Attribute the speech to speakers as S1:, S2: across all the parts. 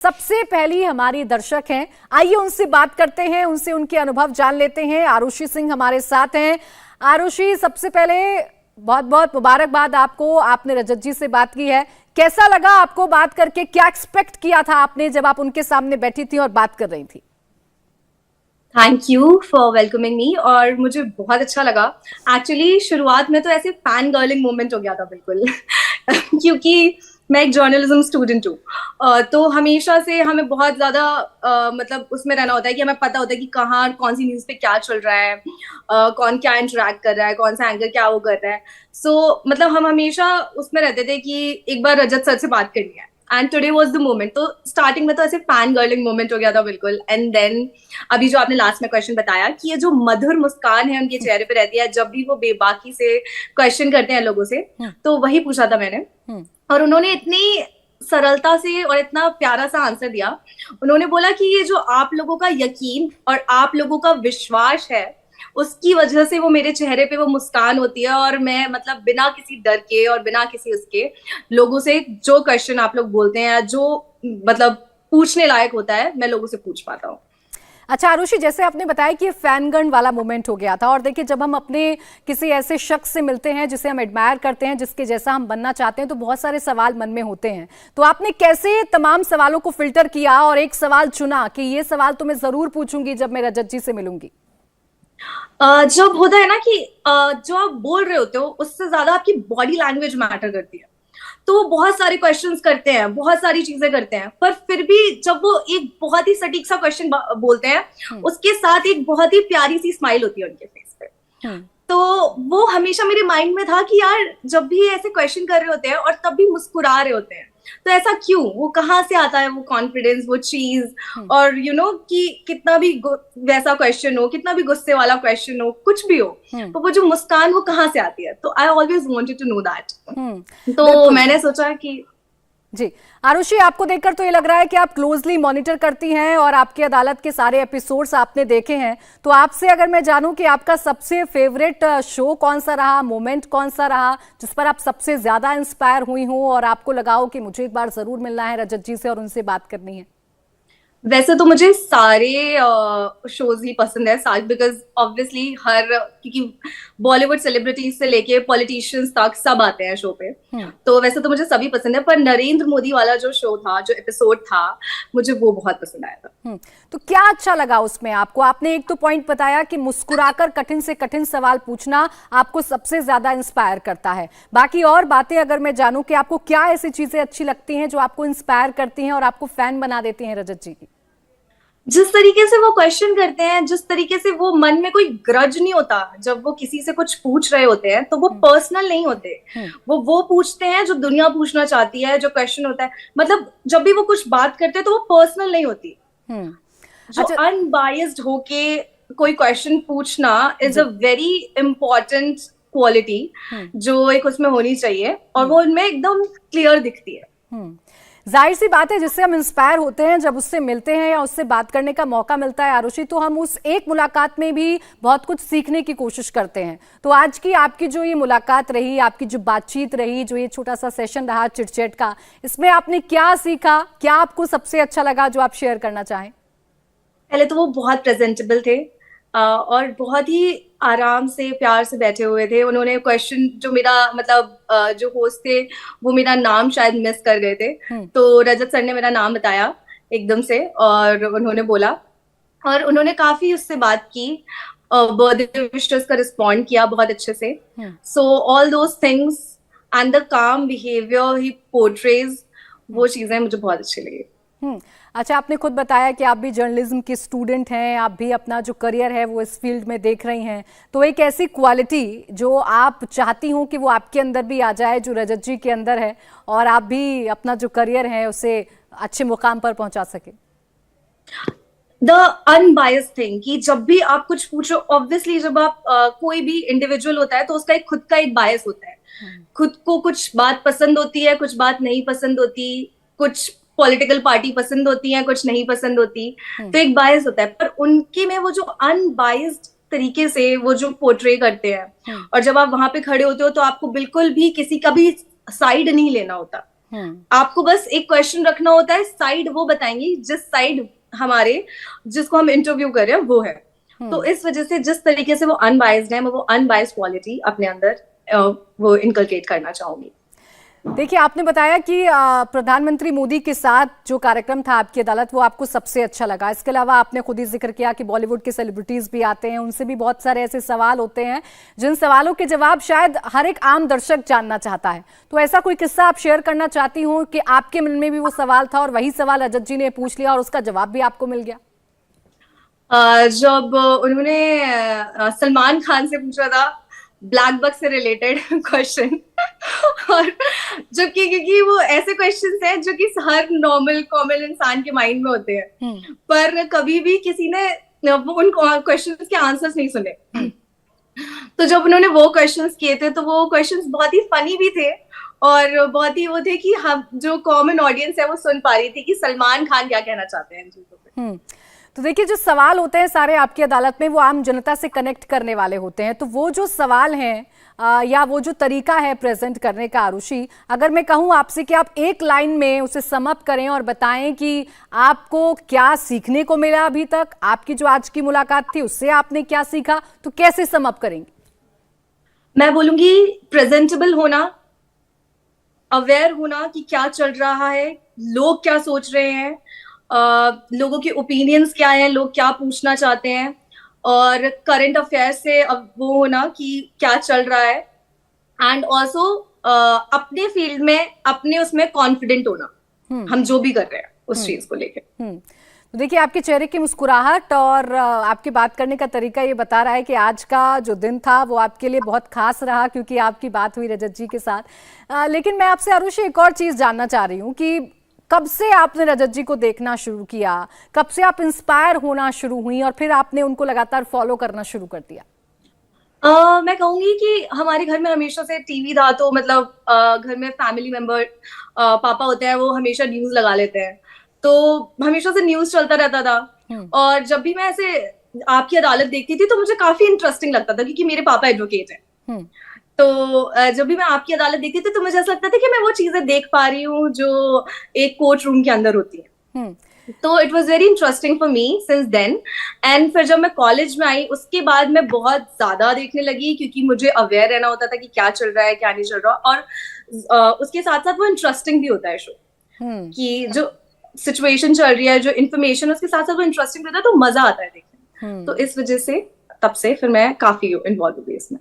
S1: सबसे पहली हमारी दर्शक हैं, आइए उनसे बात करते हैं, उनसे उनके अनुभव जान लेते हैं। आरुषि सिंह हमारे साथ हैं। आरुषि, सबसे पहले बहुत बहुत मुबारकबाद आपको, आपने रजत जी से बात की है। कैसा लगा आपको बात करके? क्या एक्सपेक्ट किया था आपने जब आप उनके सामने बैठी थी और बात कर रही थी?
S2: थैंक यू फॉर वेलकमिंग मी और मुझे बहुत अच्छा लगा। एक्चुअली शुरुआत में तो ऐसे फैन गर्लिंग मोमेंट हो गया था बिल्कुल क्योंकि मैं एक जर्नलिज्म स्टूडेंट हूँ। तो हमेशा से हमें बहुत ज्यादा मतलब उसमें रहना होता है कि हमें पता होता है कि कहाँ कौन सी न्यूज पे क्या चल रहा है, कौन क्या इंटरेक्ट कर रहा है, कौन सा एंकर क्या वो कर रहा है। मतलब हम हमेशा उसमें रहते थे कि एक बार रजत सर से बात करनी है and today was the moment. तो स्टार्टिंग में तो ऐसे फैन गर्लिंग मोमेंट हो गया था बिल्कुल। एंड देन अभी जो आपने लास्ट में क्वेश्चन बताया कि ये जो मधुर मुस्कान है उनके चेहरे पे रहती है जब भी वो बेबाकी से क्वेश्चन करते हैं लोगों से, तो वही पूछा था मैंने। और उन्होंने इतनी सरलता से और इतना प्यारा सा आंसर दिया। उन्होंने बोला कि ये जो आप लोगों का यकीन और आप लोगों का विश्वास है उसकी वजह से वो मेरे चेहरे पे वो मुस्कान होती है, और मैं मतलब बिना किसी डर के और बिना किसी उसके लोगों से जो क्वेश्चन आप लोग बोलते हैं, जो मतलब पूछने लायक होता है, मैं लोगों से पूछ पाता हूँ।
S1: अच्छा आरुषि, जैसे आपने बताया कि ये फैनगर्ल वाला मोमेंट हो गया था, और देखिए जब हम अपने किसी ऐसे शख्स से मिलते हैं जिसे हम एडमायर करते हैं, जिसके जैसा हम बनना चाहते हैं, तो बहुत सारे सवाल मन में होते हैं। तो आपने कैसे तमाम सवालों को फिल्टर किया और एक सवाल चुना कि ये सवाल तो मैं जरूर पूछूंगी जब मैं रजत जी से मिलूंगी?
S2: जब होता है ना कि जो आप बोल रहे होते हो उससे ज्यादा आपकी बॉडी लैंग्वेज मैटर करती है। तो वो बहुत सारे क्वेश्चंस करते हैं, बहुत सारी चीजें करते हैं, पर फिर भी जब वो एक बहुत ही सटीक सा क्वेश्चन बोलते हैं उसके साथ एक बहुत ही प्यारी सी स्माइल होती है उनके फेस पे। तो वो हमेशा मेरे माइंड में था कि यार जब भी ऐसे क्वेश्चन कर रहे होते हैं और तब भी मुस्कुरा रहे होते हैं, तो ऐसा क्यों, वो कहाँ से आता है वो कॉन्फिडेंस, वो चीज। और कि कितना भी वैसा क्वेश्चन हो, कितना भी गुस्से वाला क्वेश्चन हो, कुछ भी हो, तो वो जो मुस्कान वो कहाँ से आती है। तो I always wanted to know that. तो मैंने सोचा कि
S1: जी आरुषि, आपको देखकर तो ये लग रहा है कि आप क्लोजली मॉनिटर करती हैं और आपके अदालत के सारे एपिसोड्स आपने देखे हैं। तो आपसे अगर मैं जानूं कि आपका सबसे फेवरेट शो कौन सा रहा, मोमेंट कौन सा रहा जिस पर आप सबसे ज्यादा इंस्पायर हुई हो और आपको लगा हो कि मुझे एक बार जरूर मिलना है रजत जी से और उनसे बात करनी है?
S2: वैसे तो मुझे सारे शोज ही पसंद है, सारे, बिकॉज ऑब्वियसली क्योंकि बॉलीवुड सेलिब्रिटीज से लेके पॉलिटिशियंस तक सब आते हैं शो पे। तो वैसे तो मुझे सभी पसंद है, पर नरेंद्र मोदी वाला जो शो था, जो एपिसोड था, मुझे वो बहुत पसंद आया था।
S1: तो क्या अच्छा लगा उसमें आपको? आपने एक तो पॉइंट बताया कि मुस्कुराकर कठिन से कठिन सवाल पूछना आपको सबसे ज्यादा इंस्पायर करता है। बाकी और बातें अगर मैं जानूं कि आपको क्या ऐसी चीजें अच्छी लगती हैं जो आपको इंस्पायर करती हैं और आपको फैन बना देती हैं रजत जी की?
S2: जिस तरीके से वो क्वेश्चन करते हैं, जिस तरीके से वो मन में कोई ग्रज नहीं होता जब वो किसी से कुछ पूछ रहे होते हैं, तो वो पर्सनल नहीं होते। वो पूछते हैं जो दुनिया पूछना चाहती है, जो क्वेश्चन होता है, मतलब जब भी वो कुछ बात करते हैं तो वो पर्सनल नहीं होती। जो
S1: अच्छा,
S2: अनबायस्ड होके कोई क्वेश्चन पूछना is a very important quality जो एक उसमें होनी चाहिए, और वो उनमें एकदम क्लियर दिखती है।
S1: जाहिर सी बात है, जिससे हम इंस्पायर होते हैं जब उससे मिलते हैं या उससे बात करने का मौका मिलता है आरुषि, तो हम उस एक मुलाकात में भी बहुत कुछ सीखने की कोशिश करते हैं। तो आज की आपकी जो ये मुलाकात रही, आपकी जो बातचीत रही, जो ये छोटा सा सेशन रहा चिटचैट का, इसमें आपने क्या सीखा? क्या आपको सबसे अच्छा लगा जो आप शेयर करना चाहें?
S2: पहले तो वो बहुत प्रेजेंटेबल थे, और बहुत ही आराम से प्यार से बैठे हुए थे। उन्होंने क्वेश्चन जो मेरा मतलब जो होस्ट थे वो मेरा नाम शायद मिस कर गए थे, तो रजत सर ने मेरा नाम बताया एकदम से, और उन्होंने बोला, और उन्होंने काफी उससे बात की, बर्थडे विशेस का रिस्पॉन्ड किया बहुत अच्छे से। So all those things and the काम बिहेवियर ही पोर्ट्रेज, वो चीजें मुझे बहुत अच्छी लगी।
S1: अच्छा, आपने खुद बताया कि आप भी जर्नलिज्म की स्टूडेंट हैं, आप भी अपना जो करियर है वो इस फील्ड में देख रही हैं। तो एक ऐसी क्वालिटी जो आप चाहती हूँ कि वो आपके अंदर भी आ जाए, जो रजत जी के अंदर है, और आप भी अपना जो करियर है उसे अच्छे मुकाम पर पहुंचा सके?
S2: द अनबायस्ड थिंग, कि जब भी आप कुछ पूछो, ऑब्वियसली जब आप कोई भी इंडिविजुअल होता है तो उसका एक खुद का एक बायस होता है। खुद को कुछ बात पसंद होती है, कुछ बात नहीं पसंद होती, कुछ पॉलिटिकल पार्टी पसंद होती है, कुछ नहीं पसंद होती, तो एक बायस होता है। पर उनके में वो जो अनबायस्ड तरीके से वो जो पोर्ट्रे करते हैं, और जब आप वहां पे खड़े होते हो तो आपको बिल्कुल भी किसी का भी साइड नहीं लेना होता। आपको बस एक क्वेश्चन रखना होता है, साइड वो बताएंगी जिस साइड हमारे जिसको हम इंटरव्यू कर रहे हैं वो है। तो इस वजह से जिस तरीके से वो अनबायस्ड है, मैं वो अनबायस्ड क्वालिटी अपने अंदर वो इनकलकेट करना चाहूंगी।
S1: देखिए, आपने बताया कि प्रधानमंत्री मोदी के साथ जो कार्यक्रम था आपकी अदालत, वो आपको सबसे अच्छा लगा। इसके अलावा आपने खुद ही जिक्र किया कि बॉलीवुड के सेलिब्रिटीज भी आते हैं, उनसे भी बहुत सारे ऐसे सवाल होते हैं जिन सवालों के जवाब शायद हर एक आम दर्शक जानना चाहता है। तो ऐसा कोई किस्सा आप शेयर करना चाहती हो कि आपके मन में भी वो सवाल था और वही सवाल रजत जी ने पूछ लिया और उसका जवाब भी आपको मिल गया?
S2: जब उन्होंने सलमान खान से पूछा था ब्लैक बक से रिलेटेड क्वेश्चन और जबकि क्योंकि वो ऐसे क्वेश्चंस हैं जो कि हर नॉर्मल कॉमन इंसान के माइंड में होते हैं, पर कभी भी किसी ने उन क्वेश्चंस के आंसर्स नहीं सुने। तो जब उन्होंने वो क्वेश्चंस किए थे तो वो क्वेश्चंस बहुत ही फनी भी थे और बहुत ही वो थे कि हम जो कॉमन ऑडियंस है वो सुन पा रही थी कि सलमान खान क्या कहना चाहते हैं इन चीजों पे।
S1: तो देखिए, जो सवाल होते हैं सारे आपकी अदालत में वो आम जनता से कनेक्ट करने वाले होते हैं। तो वो जो सवाल हैं या वो जो तरीका है प्रेजेंट करने का, आरुषि, अगर मैं कहूँ आपसे कि आप एक लाइन में उसे सम अप करें और बताएं कि आपको क्या सीखने को मिला अभी तक, आपकी जो आज की मुलाकात थी उससे आपने क्या सीखा, तो कैसे सम अप करेंगे?
S2: मैं बोलूंगी प्रेजेंटेबल होना, अवेयर होना कि क्या चल रहा है, लोग क्या सोच रहे हैं, लोगों के ओपिनियंस क्या हैं, लोग क्या पूछना चाहते हैं, और करंट अफेयर से अब वो होना कि क्या चल रहा है, एंड ऑल्सो अपने फील्ड में अपने उसमें कॉन्फिडेंट होना, हम जो भी कर रहे हैं उस चीज को लेके।
S1: तो देखिए, आपके चेहरे की मुस्कुराहट और आपकी बात करने का तरीका ये बता रहा है कि आज का जो दिन था वो आपके लिए बहुत खास रहा, क्योंकि आपकी बात हुई रजत जी के साथ। लेकिन मैं आपसे आरुषि एक और चीज जानना चाह रही हूँ कि कब से आपने रजत जी को देखना शुरू किया, कब से आप इंस्पायर होना शुरू हुई और फिर आपने उनको लगातार फॉलो करना शुरू कर दिया?
S2: मैं कहूंगी कि हमारे घर में हमेशा से टीवी था, तो मतलब घर में फैमिली मेंबर पापा होते हैं, वो हमेशा न्यूज लगा लेते हैं, तो हमेशा से न्यूज चलता रहता था। और जब भी मैं ऐसे आपकी अदालत देखती थी तो मुझे काफी इंटरेस्टिंग लगता था, क्योंकि मेरे पापा एडवोकेट हैं। तो जब भी मैं आपकी अदालत देखती थी तो मुझे ऐसा लगता था कि मैं वो चीजें देख पा रही हूँ जो एक कोर्ट रूम के अंदर होती है। तो it was very interesting for me since then. And फिर जब मैं कॉलेज में आई उसके बाद मैं बहुत ज्यादा देखने लगी, क्योंकि मुझे अवेयर रहना होता था कि क्या चल रहा है क्या नहीं चल रहा, और उसके साथ साथ वो इंटरेस्टिंग भी होता है शो, कि जो सिचुएशन चल रही है, जो इन्फॉर्मेशन, उसके साथ साथ वो इंटरेस्टिंग होता है, तो मजा आता है देखने। तो इस वजह से तब से फिर मैं काफी इन्वॉल्व हुई इसमें।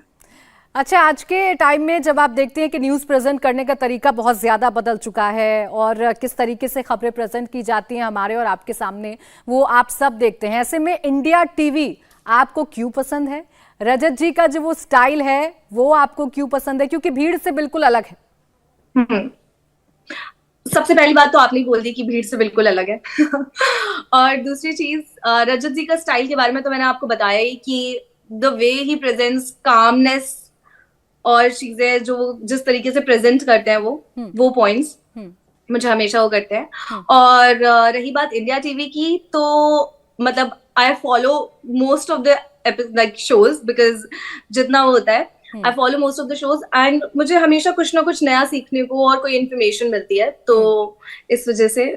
S1: अच्छा, आज के टाइम में जब आप देखते हैं कि न्यूज़ प्रेजेंट करने का तरीका बहुत ज़्यादा बदल चुका है और किस तरीके से खबरें प्रेजेंट की जाती हैं हमारे और आपके सामने, वो आप सब देखते हैं। ऐसे में इंडिया टीवी आपको क्यों पसंद है? रजत जी का जो वो स्टाइल है वो आपको क्यों पसंद है? क्योंकि भीड़ से बिल्कुल अलग है।
S2: सबसे पहली बात तो आपने बोल दी कि भीड़ से बिल्कुल अलग है। और दूसरी चीज, रजत जी का स्टाइल के बारे में तो मैंने आपको बताया ही कि the way he presents calmness और चीजें जो जिस तरीके से प्रेजेंट करते हैं वो पॉइंट्स मुझे हमेशा वो करते हैं। और रही बात इंडिया टीवी की, तो मतलब I follow most of the like shows, because जितना वो होता है I follow most of the shows, and मुझे हमेशा कुछ ना कुछ नया सीखने को और कोई इन्फॉर्मेशन मिलती है, तो इस वजह से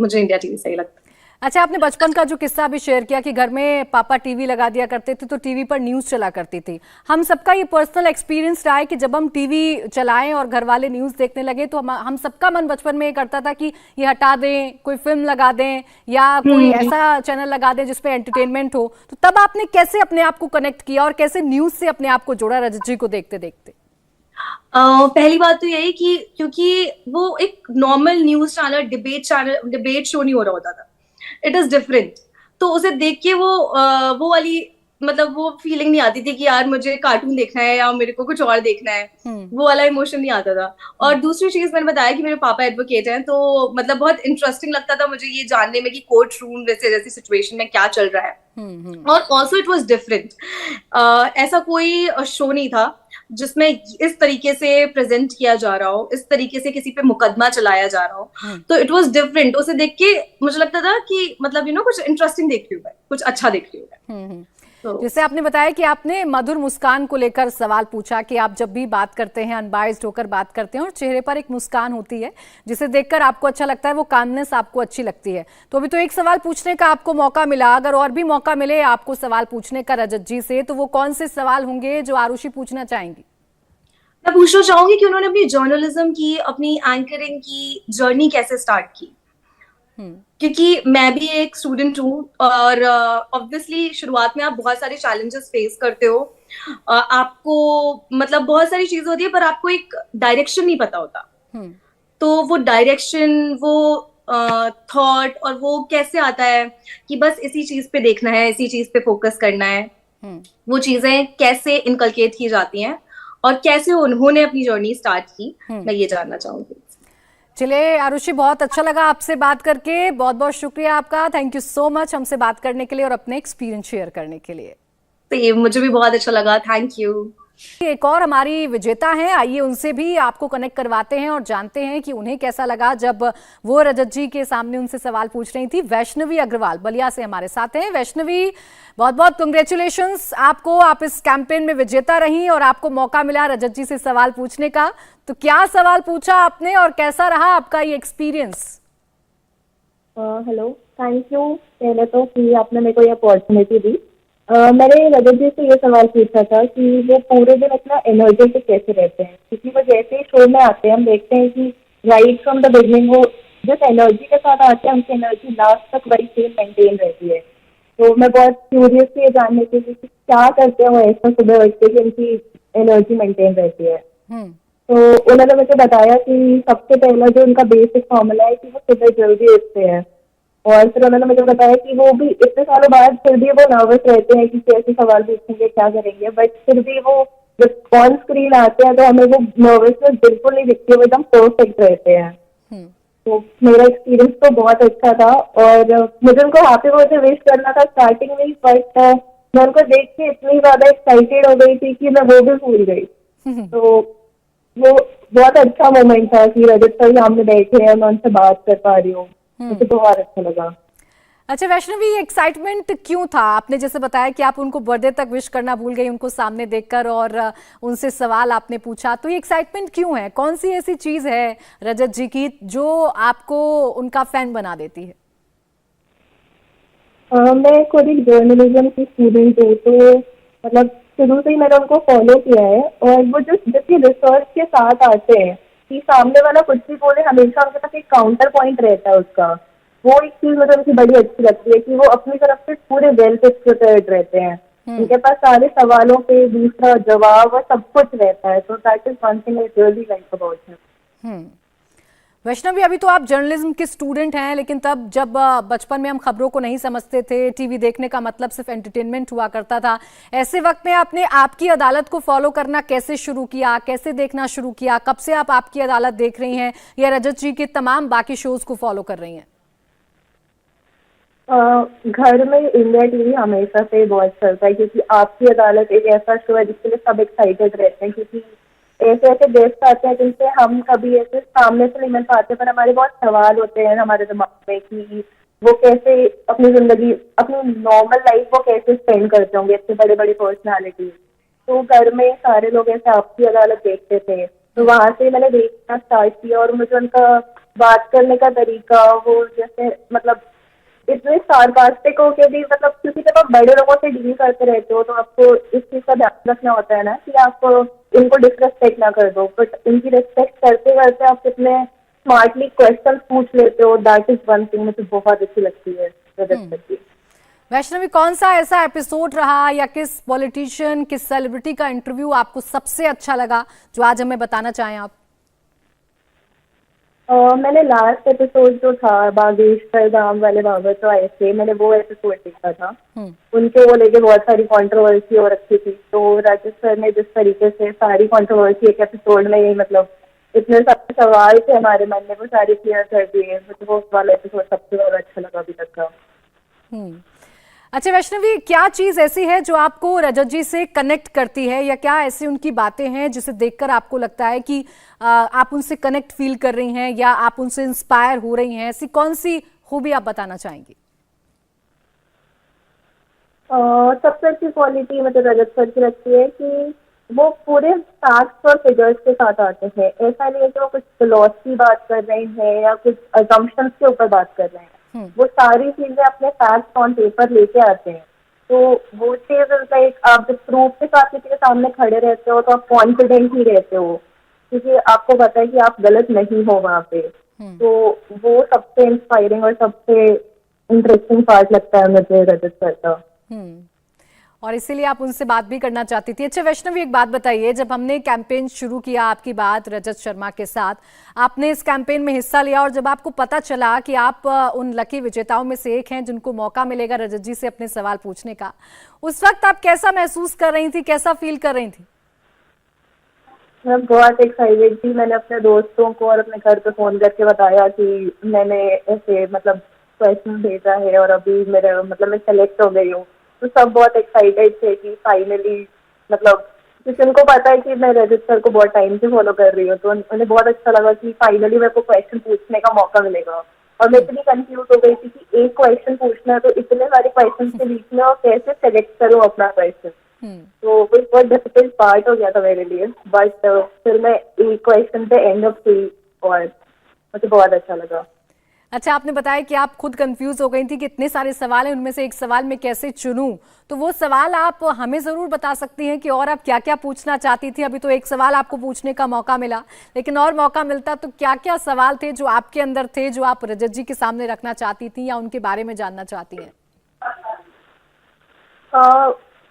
S2: मुझे इंडिया टीवी सही लगता है।
S1: अच्छा, आपने बचपन का जो किस्सा भी शेयर किया कि घर में पापा टीवी लगा दिया करते थे तो टीवी पर न्यूज़ चला करती थी। हम सबका ये पर्सनल एक्सपीरियंस रहा है कि जब हम टीवी चलाएं और घर वाले न्यूज़ देखने लगे तो हम सबका मन बचपन में ये करता था कि ये हटा दें, कोई फिल्म लगा दें या कोई ऐसा चैनल लगा दें जिसपे एंटरटेनमेंट हो। तो तब आपने कैसे अपने आप को कनेक्ट किया और कैसे न्यूज़ से अपने आप को जोड़ा रजत जी को देखते देखते?
S2: पहली बात तो यही कि क्योंकि वो एक normal news channel, debate show नहीं हो रहा होता था, इट इज डिफरेंट। तो उसे देख के वो वाली मतलब वो फीलिंग नहीं आती थी कि यार मुझे कार्टून देखना है या मेरे को कुछ और देखना है, वो वाला इमोशन नहीं आता था। और दूसरी चीज मैंने बताया कि मेरे पापा एडवोकेट हैं, तो मतलब बहुत इंटरेस्टिंग लगता था मुझे ये जानने में कि कोर्ट रूम जैसी सिचुएशन में क्या चल रहा है। और ऑल्सो इट वॉज डिफरेंट, ऐसा कोई शो नहीं था जिसमें इस तरीके से प्रेजेंट किया जा रहा हो, इस तरीके से किसी पे मुकदमा चलाया जा रहा हो। तो इट वाज डिफरेंट। उसे देख के मुझे लगता था कि मतलब कुछ इंटरेस्टिंग देख रही हूँ, कुछ अच्छा देख रही हूँ। तो
S1: जैसे आपने बताया कि आपने मधुर मुस्कान को लेकर सवाल पूछा कि आप जब भी बात करते हैं अनबायस्ड होकर बात करते हैं और चेहरे पर एक मुस्कान होती है जिसे देखकर आपको अच्छा लगता है, वो कामनेस आपको अच्छी लगती है। तो अभी तो एक सवाल पूछने का आपको मौका मिला, अगर और भी मौका मिले आपको सवाल पूछने का रजत जी से, तो वो कौन से सवाल होंगे जो आरुषि पूछना चाहेंगी?
S2: मैं पूछना चाहूंगी कि उन्होंने अपनी जर्नलिज्म की, अपनी एंकरिंग की जर्नी कैसे स्टार्ट की। क्योंकि मैं भी एक स्टूडेंट हूँ और ऑब्वियसली शुरुआत में आप बहुत सारे चैलेंजेस फेस करते हो। आपको मतलब बहुत सारी चीजें होती है पर आपको एक डायरेक्शन नहीं पता होता। तो वो डायरेक्शन, वो थॉट और वो कैसे आता है कि बस इसी चीज पे देखना है, इसी चीज पे फोकस करना है, वो चीजें कैसे इनकलकेट की जाती हैं और कैसे उन्होंने अपनी जर्नी स्टार्ट की, मैं ये जानना चाहूंगी।
S1: चलिए आरुषि, बहुत अच्छा लगा आपसे बात करके, बहुत बहुत शुक्रिया आपका, थैंक यू सो मच हमसे बात करने के लिए और अपने एक्सपीरियंस शेयर करने के लिए।
S2: तो मुझे भी बहुत अच्छा लगा, थैंक यू।
S1: एक और हमारी विजेता हैं, आइए उनसे भी आपको कनेक्ट करवाते हैं और जानते हैं कि उन्हें कैसा लगा जब वो रजत जी के सामने उनसे सवाल पूछ रही थी। वैष्णवी अग्रवाल बलिया से हमारे साथ हैं। वैष्णवी, बहुत बहुत कंग्रेचुलेशंस आपको, आप इस कैंपेन में विजेता रही और आपको मौका मिला रजत जी से सवाल पूछने का। तो क्या सवाल पूछा आपने और कैसा रहा आपका ये एक्सपीरियंस?
S3: हेलो, थैंक यू पहले तो कि आपने मेरे को ये अपॉर्चुनिटी दी। मैंने रजत जी से ये सवाल पूछा था कि वो पूरे दिन इतना एनर्जेटिक कैसे रहते हैं, क्योंकि वो जैसे ही शो में आते हैं हम देखते हैं कि राइट फ्रॉम द बिगनिंग वो जिस एनर्जी के साथ आते हैं उनकी एनर्जी लास्ट तक वही सेम मेंटेन रहती है। तो मैं बहुत क्यूरियस थी ये जानने के लिए कि क्या करते हैं वो ऐसा सुबह उठ के कि उनकी एनर्जी मेंटेन रहती है। तो उन्होंने मुझे बताया कि सबसे पहला जो उनका बेसिक फॉर्मूला है कि वो सुबह जल्दी उठते हैं। और फिर उन्होंने मुझे बताया कि वो भी इतने सालों बाद फिर भी वो नर्वस रहते हैं कि कैसे सवाल पूछेंगे, क्या करेंगे, बट फिर भी वो जब ऑन स्क्रीन आते हैं तो हमें वो नर्वसनेस बिल्कुल नहीं दिखती, वो एकदम परफेक्ट रहते हैं। तो मेरा एक्सपीरियंस तो बहुत अच्छा था और मुझे उनको हैप्पी बर्थडे विश करना था स्टार्टिंग में ही, बट मैं उनको देख के इतनी ज्यादा एक्साइटेड हो गई थी कि मैं वो भी भूल गई। तो वो बहुत अच्छा मोमेंट था कि रजत सर सामने बैठे हैं, मैं उनसे बात कर पा रही हूँ, मुझे बहुत अच्छा लगा।
S1: अच्छा वैष्णवी, एक्साइटमेंट क्यों था? आपने जैसे बताया कि आप उनको बर्थडे तक विश करना भूल गई उनको सामने देखकर और उनसे सवाल आपने पूछा, तो ये एक्साइटमेंट क्यों है? कौन सी ऐसी चीज है रजत जी की जो आपको उनका फैन बना देती है?
S3: मैं खुद एक जर्नलिज्म की स्टूडेंट हूँ, तो मतलब शुरू से ही मैंने उनको फॉलो किया है और वो जितनी रिसर्च के साथ आते हैं कि सामने वाला कुछ भी बोले हमेशा उनके पास एक काउंटर पॉइंट रहता है उसका, वो एक चीज मुझे उनकी बड़ी अच्छी लगती है कि वो अपनी तरफ से पूरे वेल प्रिपेयर्ड रहते हैं। उनके पास सारे सवालों पे दूसरा जवाब और सब कुछ रहता है, तो that is one thing I really like about him.
S1: Vaishnavi, अभी तो आप जर्नलिज्म के स्टूडेंट हैं, लेकिन तब जब बचपन में हम खबरों को नहीं समझते थे, टीवी देखने का मतलब सिर्फ एंटरटेनमेंट हुआ करता था, ऐसे वक्त में आपने आपकी अदालत को फॉलो करना कैसे शुरू किया, कैसे देखना शुरू किया? कब से आप आपकी अदालत देख रही हैं या रजत जी के तमाम बाकी शोज को फॉलो कर रही हैं?
S3: घर में इंडिया टीवी हमेशा से बहुत चलता है, क्योंकि आपकी अदालत एक ऐसा शो है जिसके लिए सब एक्साइटेड रहते हैं, क्योंकि ऐसे ऐसे गेस्ट आते हैं जिनसे हम कभी ऐसे सामने से नहीं मिल पाते, पर हमारे बहुत सवाल होते हैं हमारे दिमाग में कि वो कैसे अपनी जिंदगी, अपनी नॉर्मल लाइफ वो कैसे स्पेंड करते होंगे, इतने बड़े बड़े पर्सनालिटी। तो घर में सारे लोग ऐसे आपकी अदालत देखते थे, तो वहां से मैंने देखना स्टार्ट किया और मुझे उनका बात करने का तरीका, वो जैसे मतलब इतने सार्कास्टिक होके भी, मतलब क्योंकि जब आप बड़े लोगों से डील करते रहते हो तो आपको इस चीज का ध्यान रखना होता है ना कि आप इनको डिसरेस्पेक्ट ना कर दो, बट इनकी रिस्पेक्ट करते करते आप कितने स्मार्टली क्वेश्चन पूछ लेते हो, दैट इज वन थिंग मुझे बहुत अच्छी लगती है रजत की।
S1: वैष्णवी, कौन सा ऐसा एपिसोड रहा या किस पॉलिटिशियन, किस सेलिब्रिटी का इंटरव्यू आपको सबसे अच्छा लगा जो आज हमें बताना चाहें आप?
S3: मैंने लास्ट एपिसोड जो था बागेश्वर धाम वाले बाबा तो आए थे, मैंने वो एपिसोड देखा था। उनके वो लेके बहुत सारी कंट्रोवर्सी हो रखी थी, तो राजेश सर ने जिस तरीके से सारी कंट्रोवर्सी एक एपिसोड में ही, मतलब इतने सारे सवाल थे हमारे मन में, वो सारे क्लियर कर दिए, मुझे वो वाला एपिसोड सबसे ज्यादा अच्छा लगा अभी तक का।
S1: अच्छा वैष्णवी, क्या चीज ऐसी है जो आपको रजत जी से कनेक्ट करती है, या क्या ऐसी उनकी बातें हैं जिसे देखकर आपको लगता है कि आप उनसे कनेक्ट फील कर रही हैं या आप उनसे इंस्पायर हो रही हैं? ऐसी कौन सी खूबी आप बताना चाहेंगी?
S3: सबसे अच्छी क्वालिटी मतलब रजत सर की लगती है कि वो पूरे फैक्ट्स और फिगर्स के साथ आते हैं। ऐसा नहीं है कि वो कुछ फिलॉसफी बात कर रहे हैं या कुछ अजम्पशंस के ऊपर बात कर रहे हैं। वो सारी चीजें अपने फैक्ट्स ऑन पेपर लेके आते हैं। तो वो चीज लाइक आप जब प्रूफ के साथ किसी के सामने खड़े रहते हो तो आप कॉन्फिडेंट ही रहते हो, क्योंकि आपको पता है कि आप गलत नहीं हो वहाँ पे। तो वो सबसे इंस्पायरिंग और सबसे इंटरेस्टिंग पार्ट लगता है मुझे रजत सर का।
S1: और इसीलिए आप उनसे बात भी करना चाहती थी। अच्छा वैष्णवी, एक बात बताइए, जब हमने कैंपेन शुरू किया आपकी बात रजत शर्मा के साथ, आपने इस कैंपेन में हिस्सा लिया और जब आपको पता चला कि आप उन लकी विजेताओं में से एक हैं जिनको मौका मिलेगा रजत जी से अपने सवाल पूछने का, उस वक्त आप कैसा महसूस कर रही थी, कैसा फील कर रही थी?
S3: मैं बहुत एक्साइटेड थी। मैंने अपने दोस्तों को और अपने घर पे फोन करके बताया कि मैंने ऐसे मतलब क्वेश्चन भेजा है और अभी मेरा मतलब मैं सेलेक्ट हो गई हूँ। तो सब बहुत एक्साइटेड थे कि फाइनली मतलब, क्योंकि उनको पता है कि मैं रजत सर को बहुत टाइम से फॉलो कर रही हूँ, तो उन्हें बहुत अच्छा लगा कि फाइनली मेरे को क्वेश्चन पूछने का मौका मिलेगा। और मैं इतनी कंफ्यूज हो गई थी कि एक क्वेश्चन पूछना है तो इतने सारे क्वेश्चन के बीच में और कैसे सेलेक्ट करूँ अपना क्वेश्चन। तो वो बहुत डिफिकल्ट पार्ट हो गया था मेरे लिए, बट फिर मैं एक क्वेश्चन पे एंड अप हुई और मुझे बहुत अच्छा लगा।
S1: अच्छा, आपने बताया कि आप खुद कंफ्यूज हो गई थी कि इतने सारे सवाल हैं, उनमें से एक सवाल मैं कैसे चुनूं। तो वो सवाल आप हमें जरूर बता सकती हैं कि और आप क्या क्या पूछना चाहती थी। अभी तो एक सवाल आपको पूछने का मौका मिला, लेकिन और मौका मिलता तो क्या क्या सवाल थे जो आपके अंदर थे, जो आप रजत जी के सामने रखना चाहती थी या उनके बारे में जानना चाहती हैं?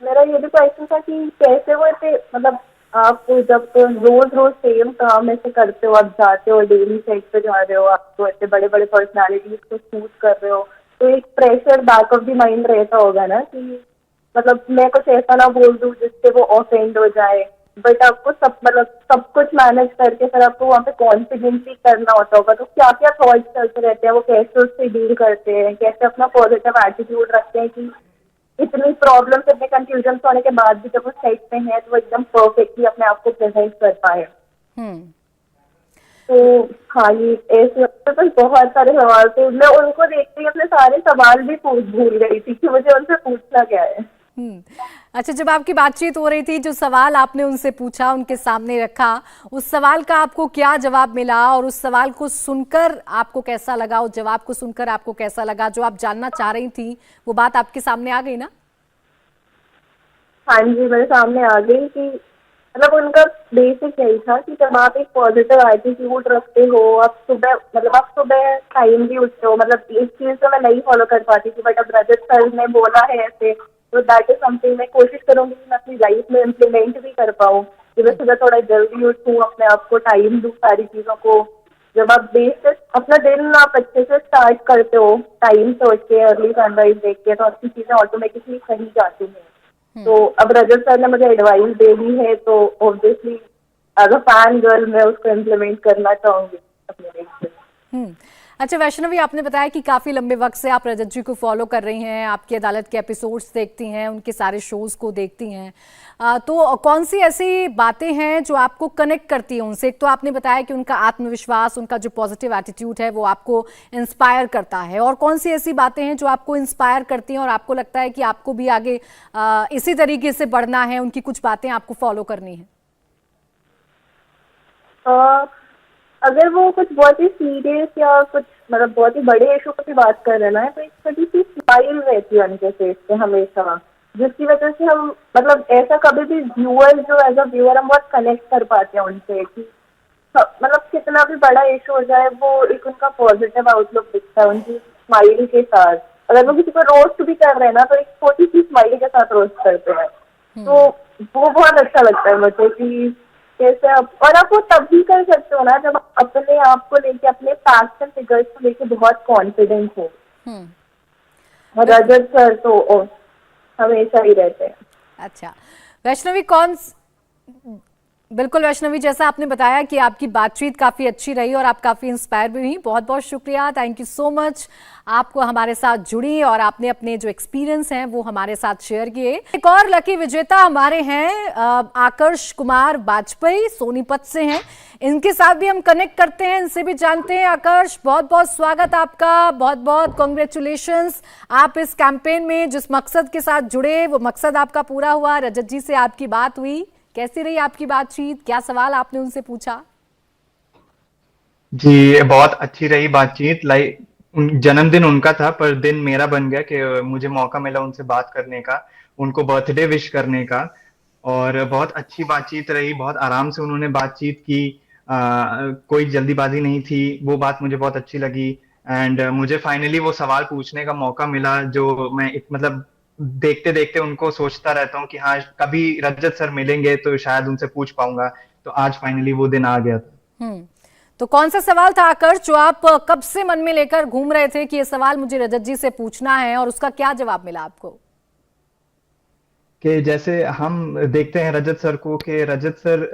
S3: मेरा ये भी क्वेश्चन था कि कैसे वो ऐसे मतलब आप जब रोज रोज सेम काम ऐसे करते हो, आप जाते हो डेली सेट पे जा रहे हो, आप तो ऐसे बड़े बड़े पर्सनालिटीज को शूट कर रहे हो, तो एक pressure back of the mind रहता होगा ना कि मतलब मैं कुछ ऐसा ना बोल दूं जिससे वो ऑफेंड हो जाए। बट आपको सब मतलब सब कुछ मैनेज करके फिर आपको वहाँ पे कॉन्फिडेंटली करना होता होगा। तो क्या क्या थॉट्स चलते रहते हैं, वो कैसे उससे डील करते हैं, कैसे अपना पॉजिटिव एटीट्यूड रखते हैं कि इतनी प्रॉब्लम्स इतने कंफ्यूजन होने के बाद भी जब वो साइड पे है तो वो एकदम परफेक्टली अपने आप को प्रेजेंट कर पाए। तो हाँ, ये ऐसे तो बहुत सारे सवाल थे। मैं उनको देखते ही अपने सारे सवाल भी भूल गई थी कि मुझे उनसे पूछना क्या है।
S1: अच्छा, जब आपकी बातचीत हो रही थी, जो सवाल आपने उनसे पूछा, उनके सामने रखा, उस सवाल का आपको क्या जवाब मिला और उस सवाल को सुनकर आपको कैसा लगा, उस जवाब को सुनकर आपको कैसा लगा? जो आप जानना चाह रही थी वो बात आपके सामने आ गई ना?
S3: हाँ जी, मेरे सामने आ गई कि मतलब उनका बेसिक यही था कि जब आप एक पॉजिटिव एटीट्यूड रखते हो, आप सुबह टाइम भी उठते हो। मतलब इस चीज तो मैं नहीं फॉलो कर पाती थी, बट अब रजत सर ने बोला है ऐसे, तो दैट इज समथिंग मैं कोशिश करूंगी कि मैं अपनी लाइफ में इम्प्लीमेंट भी कर पाऊँ कि मैं सुबह थोड़ा जल्दी उठूँ, अपने आप को टाइम दूँ सारी चीजों को। जब आप बेसिक अपना दिन आप अच्छे से स्टार्ट करते हो टाइम से उठ के, अर्ली सनराइज देख के, तो आपकी चीजें ऑटोमेटिकली सही जाती हैं। तो अब रजत सर ने मुझे एडवाइस दे दी है तो obviously as a fan girl मैं उसको इम्प्लीमेंट करना चाहूंगी अपने लाइफ में।
S1: अच्छा वैष्णवी, आपने बताया कि काफी लंबे वक्त से आप रजत जी को फॉलो कर रही हैं, आपकी अदालत के एपिसोड्स देखती हैं, उनके सारे शोज को देखती हैं। तो कौन सी ऐसी बातें हैं जो आपको कनेक्ट करती हैं उनसे? एक तो आपने बताया कि उनका आत्मविश्वास, उनका जो पॉजिटिव एटीट्यूड है वो आपको इंस्पायर करता है, और कौन सी ऐसी बातें हैं जो आपको इंस्पायर करती हैं और आपको लगता है कि आपको भी आगे इसी तरीके से बढ़ना है, उनकी कुछ बातें आपको फॉलो करनी है?
S3: अगर वो कुछ बहुत ही सीरियस या कुछ मतलब बहुत ही बड़े इशू पर भी बात कर रहे ना, तो एक छोटी सी स्माइल रहती है उनके फेस पे हमेशा, जिसकी वजह से हम मतलब ऐसा कभी भी व्यूअर जो एज अ व्यूअर हम बहुत कनेक्ट कर पाते हैं उनसे कि मतलब कितना भी बड़ा इशू हो जाए वो एक उनका पॉजिटिव आउटलुक दिखता है उनकी स्माइल के साथ। अगर वो किसी को रोस्ट भी कर रहे हैं ना, तो एक छोटी सी स्माइल के साथ रोस्ट करते हैं। तो वो बहुत अच्छा लगता है मुझे कि कैसे आप, और आप वो तब भी कर सकते हो ना जब आप अपने आप को लेके, अपने फैक्ट्स एंड फिगर्स को लेके बहुत कॉन्फिडेंट हो। और रजत सर तो हमेशा ही रहते हैं।
S1: अच्छा वैष्णवी, बिल्कुल वैष्णवी, जैसा आपने बताया कि आपकी बातचीत काफ़ी अच्छी रही और आप काफ़ी इंस्पायर भी हुई। बहुत बहुत शुक्रिया, थैंक यू सो मच। आपको हमारे साथ जुड़ी और आपने अपने जो एक्सपीरियंस हैं वो हमारे साथ शेयर किए। एक और लकी विजेता हमारे हैं आकर्ष कुमार वाजपेयी, सोनीपत से हैं। इनके साथ भी हम कनेक्ट करते हैं, इनसे भी जानते हैं। आकर्ष, बहुत बहुत स्वागत आपका, बहुत बहुत कॉन्ग्रेचुलेशंस। आप इस कैंपेन में जिस मकसद के साथ जुड़े वो मकसद आपका पूरा हुआ। रजत जी से आपकी बात हुई, कैसी रही आपकी बातचीत, क्या सवाल आपने उनसे पूछा?
S4: जी, बहुत अच्छी रही बातचीत। जन्मदिन उनका था पर दिन मेरा बन गया कि मुझे मौका मिला उनसे बात करने का, उनको बर्थडे विश करने का। और बहुत अच्छी बातचीत रही, बहुत आराम से उन्होंने बातचीत की। कोई जल्दीबाजी नहीं थी, वो बात मुझे बहुत अच्छी लगी। एंड मुझे फाइनली वो सवाल पूछने का मौका मिला जो मैं मतलब देखते देखते उनको सोचता रहता हूँ कि हाँ, कभी रजत सर मिलेंगे तो शायद उनसे पूछ पाऊंगा। तो आज फाइनली वो दिन आ गया था।
S1: तो कौन सा सवाल था आकर्ष जो आप कब से मन में लेकर घूम रहे थे कि ये सवाल मुझे रजत जी से पूछना है, और उसका क्या जवाब मिला आपको?
S4: कि जैसे हम देखते हैं रजत सर को कि रजत सर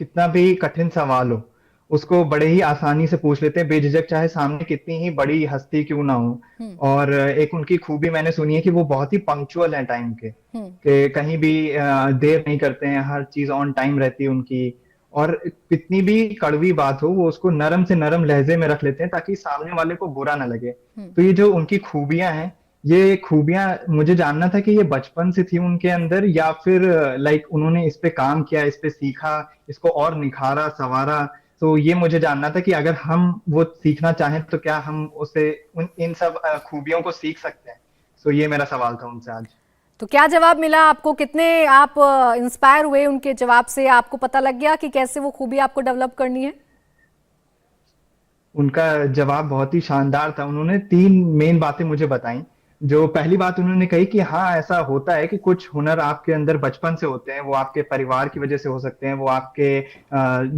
S4: कितना भी कठिन सवाल हो उसको बड़े ही आसानी से पूछ लेते हैं, बेझिझक, चाहे सामने कितनी ही बड़ी हस्ती क्यों ना हो। और एक उनकी खूबी मैंने सुनी है कि वो बहुत ही पंक्चुअल है टाइम के, कि कहीं भी देर नहीं करते हैं, हर चीज ऑन टाइम रहती है उनकी। और कितनी भी कड़वी बात हो वो उसको नरम से नरम लहजे में रख लेते हैं ताकि सामने वाले को बुरा ना लगे। तो ये जो उनकी खूबियां हैं, ये खूबियां मुझे जानना था कि ये बचपन से थी उनके अंदर या फिर उन्होंने इस पे काम किया, इस पे सीखा, इसको और निखारा, संवारा। तो ये मुझे जानना था कि अगर हम वो सीखना चाहें तो क्या हम उसे इन सब खूबियों को सीख सकते हैं। तो ये मेरा सवाल था उनसे आज।
S1: तो क्या जवाब मिला आपको? कितने आप इंस्पायर हुए उनके जवाब से? आपको पता लग गया कि कैसे वो खूबी आपको डेवलप करनी है?
S4: उनका जवाब बहुत ही शानदार था। उन्होंने 3 मेन बातें मुझे बताई। जो पहली बात उन्होंने कही कि हाँ, ऐसा होता है कि कुछ हुनर आपके अंदर बचपन से होते हैं, वो आपके परिवार की वजह से हो सकते हैं, वो आपके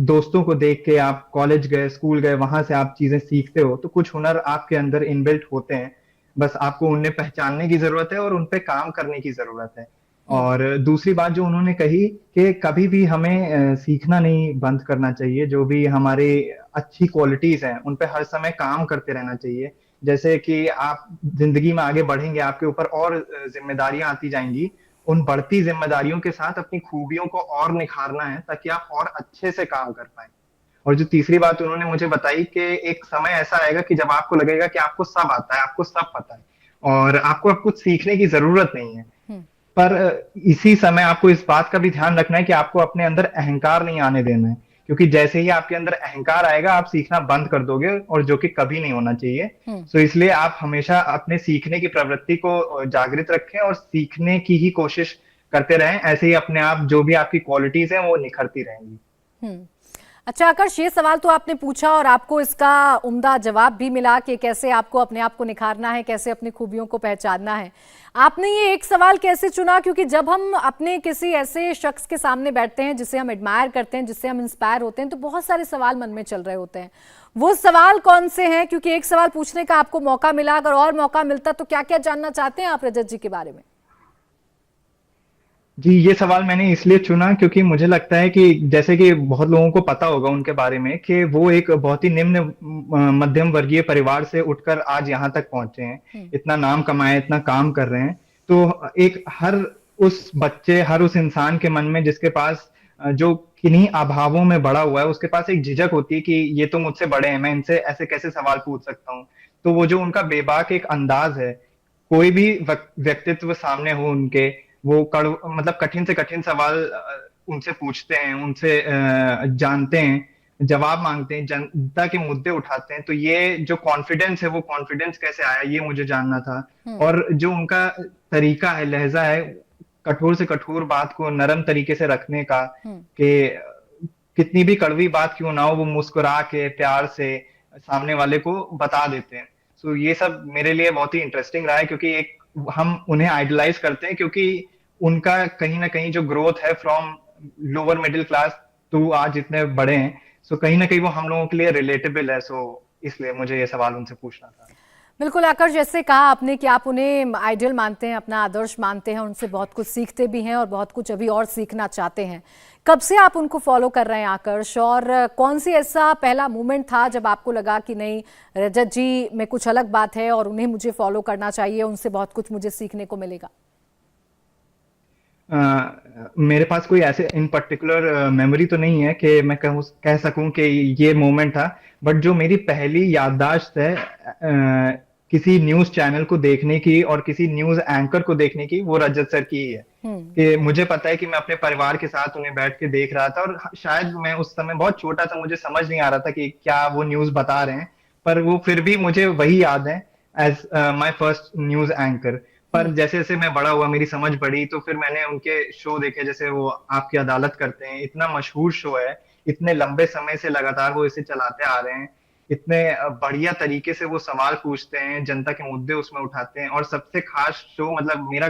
S4: दोस्तों को देख के आप कॉलेज गए, स्कूल गए, वहां से आप चीजें सीखते हो। तो कुछ हुनर आपके अंदर इनबिल्ट होते हैं, बस आपको उन्हें पहचानने की जरूरत है और उन पे काम करने की जरूरत है। और दूसरी बात जो उन्होंने कही कि कभी भी हमें सीखना नहीं बंद करना चाहिए। जो भी हमारे अच्छी क्वालिटीज हैं उन पे हर समय काम करते रहना चाहिए। जैसे कि आप जिंदगी में आगे बढ़ेंगे, आपके ऊपर और जिम्मेदारियां आती जाएंगी। उन बढ़ती जिम्मेदारियों के साथ अपनी खूबियों को और निखारना है ताकि आप और अच्छे से काम कर पाए। और जो तीसरी बात उन्होंने मुझे बताई कि एक समय ऐसा आएगा कि जब आपको लगेगा कि आपको सब आता है, आपको सब पता है और आपको अब कुछ सीखने की जरूरत नहीं है। पर इसी समय आपको इस बात का भी ध्यान रखना है कि आपको अपने अंदर अहंकार नहीं आने देना है, क्योंकि जैसे ही आपके अंदर अहंकार आएगा आप सीखना बंद कर दोगे, और जो कि कभी नहीं होना चाहिए। तो इसलिए आप हमेशा अपने सीखने की प्रवृत्ति को जागृत रखें और सीखने की ही कोशिश करते रहें। ऐसे ही अपने आप जो भी आपकी क्वालिटीज हैं वो निखरती रहेंगी।
S1: अच्छा आकर्ष, ये सवाल तो आपने पूछा और आपको इसका उम्दा जवाब भी मिला कि कैसे आपको अपने आप को निखारना है, कैसे अपनी खूबियों को पहचानना है। आपने ये एक सवाल कैसे चुना? क्योंकि जब हम अपने किसी ऐसे शख्स के सामने बैठते हैं जिसे हम एडमायर करते हैं, जिससे हम इंस्पायर होते हैं, तो बहुत सारे सवाल मन में चल रहे होते हैं। वो सवाल कौन से हैं? क्योंकि एक सवाल पूछने का आपको मौका मिला, अगर और मौका मिलता तो क्या क्या जानना चाहते हैं आप रजत जी के बारे में?
S4: जी, ये सवाल मैंने इसलिए चुना क्योंकि मुझे लगता है कि जैसे कि बहुत लोगों को पता होगा उनके बारे में कि वो एक बहुत ही निम्न मध्यम वर्गीय परिवार से उठकर आज यहाँ तक पहुंचे हैं, इतना नाम कमाया, इतना काम कर रहे हैं। तो एक हर उस बच्चे, हर उस इंसान के मन में जिसके पास जो किन्हीं अभावों में बड़ा हुआ है, उसके पास एक झिझक होती है कि ये तो मुझसे बड़े हैं, मैं इनसे ऐसे कैसे सवाल पूछ सकता हूँ। तो वो जो उनका बेबाक एक अंदाज है, कोई भी व्यक्तित्व सामने हो उनके, वो मतलब कठिन से कठिन सवाल उनसे पूछते हैं, उनसे जानते हैं, जवाब मांगते हैं, जनता के मुद्दे उठाते हैं। तो ये जो कॉन्फिडेंस है, वो कॉन्फिडेंस कैसे आया ये मुझे जानना था। और जो उनका तरीका है, लहजा है, कठोर से कठोर बात को नरम तरीके से रखने का, कि कितनी भी कड़वी बात क्यों ना हो वो मुस्कुरा के प्यार से सामने वाले को बता देते हैं। तो ये सब मेरे लिए बहुत ही इंटरेस्टिंग रहा है, क्योंकि एक हम उन्हें आइडलाइज करते हैं क्योंकि उनका कहीं ना कहीं जो ग्रोथ है from lower middle class to आज इतने बड़े हैं, सो कहीं ना कहीं वो हम लोगों के लिए रिलेटेबल है। सो इसलिए मुझे ये सवाल उनसे पूछना था।
S1: बिल्कुल आकर, जैसे कहा आपने कि आप उन्हें आइडियल मानते हैं, अपना आदर्श मानते हैं, उनसे बहुत कुछ सीखते भी हैं और बहुत कुछ अभी और सीखना चाहते हैं। कब से आप उनको फॉलो कर रहे हैं आकर्ष, और कौन सी ऐसा पहला मोमेंट था जब आपको लगा कि नहीं, रजत जी में कुछ अलग बात है और उन्हें मुझे फॉलो करना चाहिए, उनसे बहुत कुछ मुझे सीखने को मिलेगा?
S4: मेरे पास कोई ऐसे इन पर्टिकुलर मेमोरी तो नहीं है कि मैं कह सकूं कि ये मोमेंट था, बट जो मेरी पहली याददाश्त है किसी न्यूज चैनल को देखने की और किसी न्यूज एंकर को देखने की, वो रजत सर की ही है। कि मुझे पता है कि मैं अपने परिवार के साथ उन्हें बैठ के देख रहा था, और शायद मैं उस समय बहुत छोटा था, मुझे समझ नहीं आ रहा था कि क्या वो न्यूज बता रहे हैं, पर वो फिर भी मुझे वही याद है as my first news anchor. पर जैसे जैसे मैं बड़ा हुआ, मेरी समझ बढ़ी, तो फिर मैंने उनके शो देखे, जैसे वो आपकी अदालत करते हैं, इतना मशहूर शो है, इतने लंबे समय से लगातार वो इसे चलाते आ रहे हैं, इतने बढ़िया तरीके से वो सवाल पूछते हैं, जनता के मुद्दे उसमें उठाते हैं। और सबसे खास शो, मतलब मेरा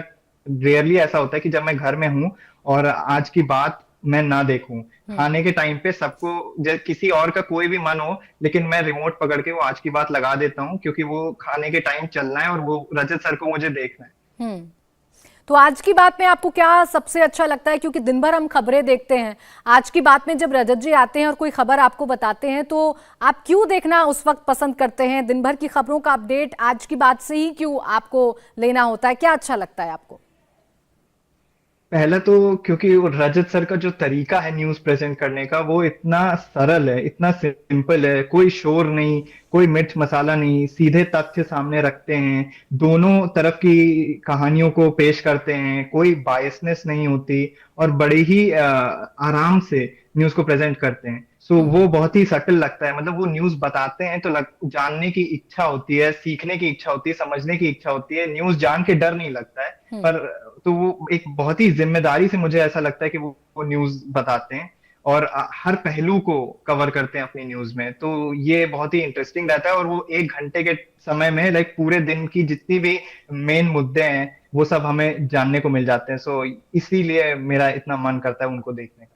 S4: रेयरली ऐसा होता है कि जब मैं घर में हूँ और आज की बात मैं ना देखूं, खाने के टाइम पे सबको किसी और का कोई भी मन हो, लेकिन मैं रिमोट पकड़ के वो आज की बात लगा देता हूँ, क्योंकि वो खाने के टाइम चलना है और वो रजत सर को मुझे देखना है।
S1: तो आज की बात में आपको क्या सबसे अच्छा लगता है? क्योंकि दिन भर हम खबरें देखते हैं, आज की बात में जब रजत जी आते हैं और कोई खबर आपको बताते हैं, तो आप क्यों देखना उस वक्त पसंद करते हैं? दिन भर की खबरों का अपडेट आज की बात से ही क्यों आपको लेना होता है? क्या अच्छा लगता है आपको?
S4: पहला तो क्योंकि रजत सर का जो तरीका है न्यूज प्रेजेंट करने का, वो इतना सरल है, इतना सिंपल है, कोई शोर नहीं, कोई मिर्च मसाला नहीं, सीधे तथ्य सामने रखते हैं, दोनों तरफ की कहानियों को पेश करते हैं, कोई बायसनेस नहीं होती, और बड़े ही आराम से न्यूज को प्रेजेंट करते हैं। सो वो बहुत ही सटल लगता है, मतलब वो न्यूज बताते हैं तो जानने की इच्छा होती है, सीखने की इच्छा होती है, समझने की इच्छा होती है, न्यूज जान के डर नहीं लगता है। पर तो वो एक बहुत ही जिम्मेदारी से, मुझे ऐसा लगता है कि वो न्यूज बताते हैं और हर पहलू को कवर करते हैं अपनी न्यूज में, तो ये बहुत ही इंटरेस्टिंग रहता है। और वो 1 घंटे के समय में लाइक पूरे दिन की जितनी भी मेन मुद्दे हैं वो सब हमें जानने को मिल जाते हैं। सो इसीलिए मेरा इतना मन करता है उनको देखने का।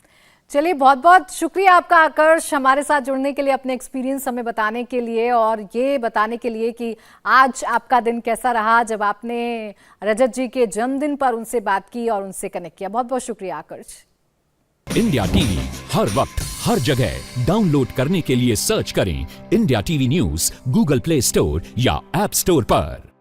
S1: चलिए, बहुत बहुत शुक्रिया आपका आकर्ष, हमारे साथ जुड़ने के लिए, अपने एक्सपीरियंस हमें बताने के लिए, और ये बताने के लिए कि आज आपका दिन कैसा रहा जब आपने रजत जी के जन्मदिन पर उनसे बात की और उनसे कनेक्ट किया। बहुत बहुत शुक्रिया आकर्ष।
S5: इंडिया टीवी हर वक्त हर जगह डाउनलोड करने के लिए सर्च करें India TV news Google play store या ऐप स्टोर पर।